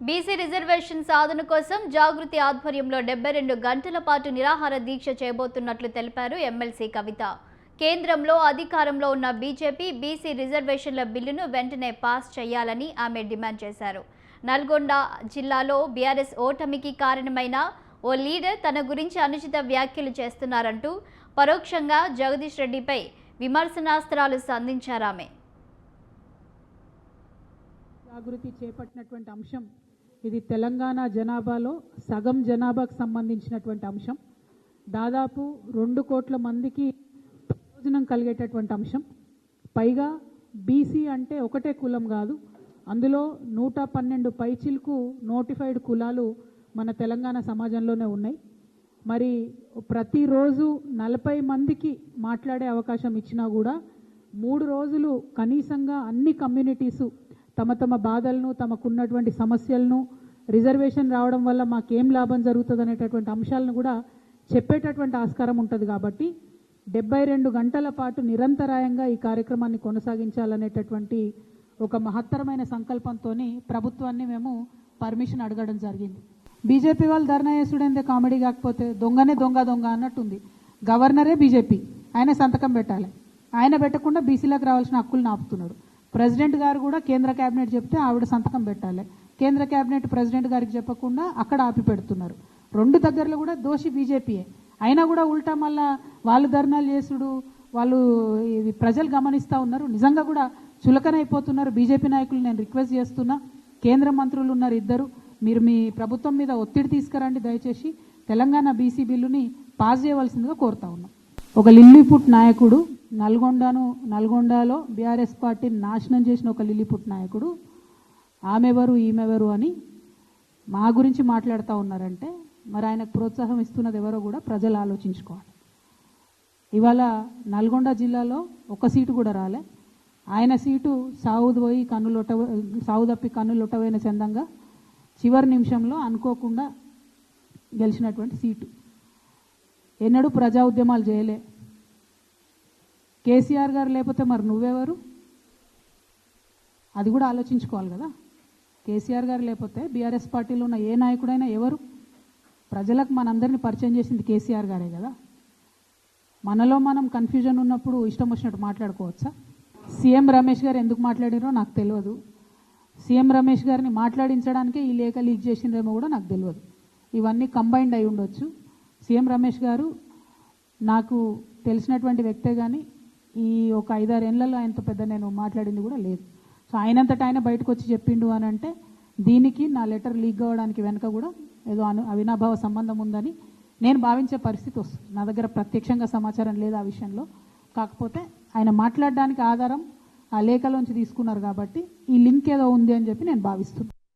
BC reservation సాధన కోసం జాగృతి ఆధ్వర్యంలో 72 గంటల పాటు నిరాహార దీక్ష చేయబోతున్నట్లు తెలిపారు ఎమ్మెల్సీ కవిత. కేంద్రంలో అధికారంలో ఉన్న బీజేపీ బీసీ రిజర్వేషన్ల బిల్లును వెంటనే పాస్ చేయాలని ఆమె డిమాండ్ చేశారు. నల్గొండ జిల్లాలో బీఆర్ఎస్ ఓటమికి కారణమైన ఓ లీడర్ తన గురించి అనుచిత వ్యాఖ్యలు చేస్తున్నారంటూ పరోక్షంగా జగదీష్ రెడ్డిపై విమర్శనాస్త్రాలు సంధించారామె. జాగృతి చేపట్టినటువంటి అంశం ఇది తెలంగాణ జనాభాలో సగం జనాభాకు సంబంధించినటువంటి అంశం. దాదాపు 2 కోట్ల మందికి ప్రయోజనం కలిగేటటువంటి అంశం. పైగా బీసీ అంటే ఒకటే కులం కాదు, అందులో 112 పైచిలకు నోటిఫైడ్ కులాలు మన తెలంగాణ సమాజంలోనే ఉన్నాయి. మరి ప్రతిరోజు 40 మందికి మాట్లాడే అవకాశం ఇచ్చినా కూడా 3 రోజులు కనీసంగా అన్ని కమ్యూనిటీసు తమ తమ బాధలను, తమకున్నటువంటి సమస్యలను, రిజర్వేషన్ రావడం వల్ల మాకేం లాభం జరుగుతుంది అనేటటువంటి అంశాలను కూడా చెప్పేటటువంటి ఆస్కారం ఉంటుంది. కాబట్టి 72 గంటల పాటు నిరంతరాయంగా ఈ కార్యక్రమాన్ని కొనసాగించాలనేటటువంటి ఒక మహత్తరమైన సంకల్పంతో ప్రభుత్వాన్ని మేము పర్మిషన్ అడగడం జరిగింది. బీజేపీ వాళ్ళు ధర్నా చేసుడేందే కామెడీ కాకపోతే దొంగనే దొంగ దొంగ అన్నట్టుంది. గవర్నరే బీజేపీ, ఆయన సంతకం పెట్టాలి. ఆయన పెట్టకుండా బీసీలకు రావాల్సిన హక్కులు ఆపుతున్నాడు. ప్రెసిడెంట్ గారు కూడా కేంద్ర కేబినెట్ చెప్తే ఆవిడ సంతకం పెట్టాలి. కేంద్ర కేబినెట్ ప్రెసిడెంట్ గారికి చెప్పకుండా అక్కడ ఆపి పెడుతున్నారు. 2 దగ్గరలో కూడా దోషి బీజేపీయే. అయినా కూడా ఉల్టా మళ్ళా వాళ్ళు ధర్నాలు చేసుడు, వాళ్ళు ప్రజలు గమనిస్తూ ఉన్నారు. నిజంగా కూడా చులకనైపోతున్నారు బీజేపీ నాయకులు. నేను రిక్వెస్ట్ చేస్తున్నా, కేంద్ర మంత్రులు ఉన్నారు ఇద్దరు, మీరు మీ ప్రభుత్వం మీద ఒత్తిడి తీసుకురండి. దయచేసి తెలంగాణ బీసీ బిల్లుని పాస్ చేయవలసిందిగా కోరుతా ఉన్నాం. ఒక లిల్లీపుట్ నాయకుడు నల్గొండలో బీఆర్ఎస్ పార్టీని నాశనం చేసిన ఒక లిల్లీపుట్ నాయకుడు ఆమెవరు ఈమెవరు అని మా గురించి మాట్లాడుతూ ఉన్నారంటే మరి ఆయనకు ప్రోత్సాహం ఇస్తున్నది ఎవరో కూడా ప్రజలు ఆలోచించుకోవాలి. ఇవాళ నల్గొండ జిల్లాలో 1 సీటు కూడా రాలే. ఆయన సీటు సావు తప్పి కన్నులొట్టవైన చందంగా చివరి నిమిషంలో అనుకోకుండా గెలిచినటువంటి సీటు. ఎన్నడూ ప్రజా ఉద్యమాలు చేయలే. కేసీఆర్ గారు లేకపోతే మరి నువ్వెవరు? అది కూడా ఆలోచించుకోవాలి కదా. కేసీఆర్ గారు లేకపోతే బీఆర్ఎస్ పార్టీలో ఉన్న ఏ నాయకుడైనా ఎవరు? ప్రజలకు మనందరినీ పరిచయం చేసింది కేసీఆర్ గారే కదా. మనలో మనం కన్ఫ్యూజన్ ఉన్నప్పుడు ఇష్టం వచ్చినట్టు మాట్లాడుకోవచ్చా? సీఎం రమేష్ గారు ఎందుకు మాట్లాడారో నాకు తెలియదు. సీఎం రమేష్ గారిని మాట్లాడించడానికే ఈ లేఖ లీక్ చేసిందేమో కూడా నాకు తెలియదు. ఇవన్నీ కంబైన్డ్ అయి ఉండొచ్చు. సీఎం రమేష్ గారు నాకు తెలిసినటువంటి వ్యక్తే, కానీ ఈ ఒక 5-6 ఏళ్లలో ఆయనతో పెద్ద నేను మాట్లాడింది కూడా లేదు. సో ఆయనంతటా ఆయన బయటకు వచ్చి చెప్పిండు అని అంటే దీనికి నా లెటర్ లీక్ అవ్వడానికి వెనుక కూడా ఏదో అవినాభావ సంబంధం ఉందని నేను భావించే పరిస్థితి వస్తుంది. నా దగ్గర ప్రత్యక్షంగా సమాచారం లేదు ఆ విషయంలో. కాకపోతే ఆయన మాట్లాడడానికి ఆధారం ఆ లేఖలోంచి తీసుకున్నారు కాబట్టి ఈ లింక్ ఏదో ఉంది అని చెప్పి నేను భావిస్తున్నాను.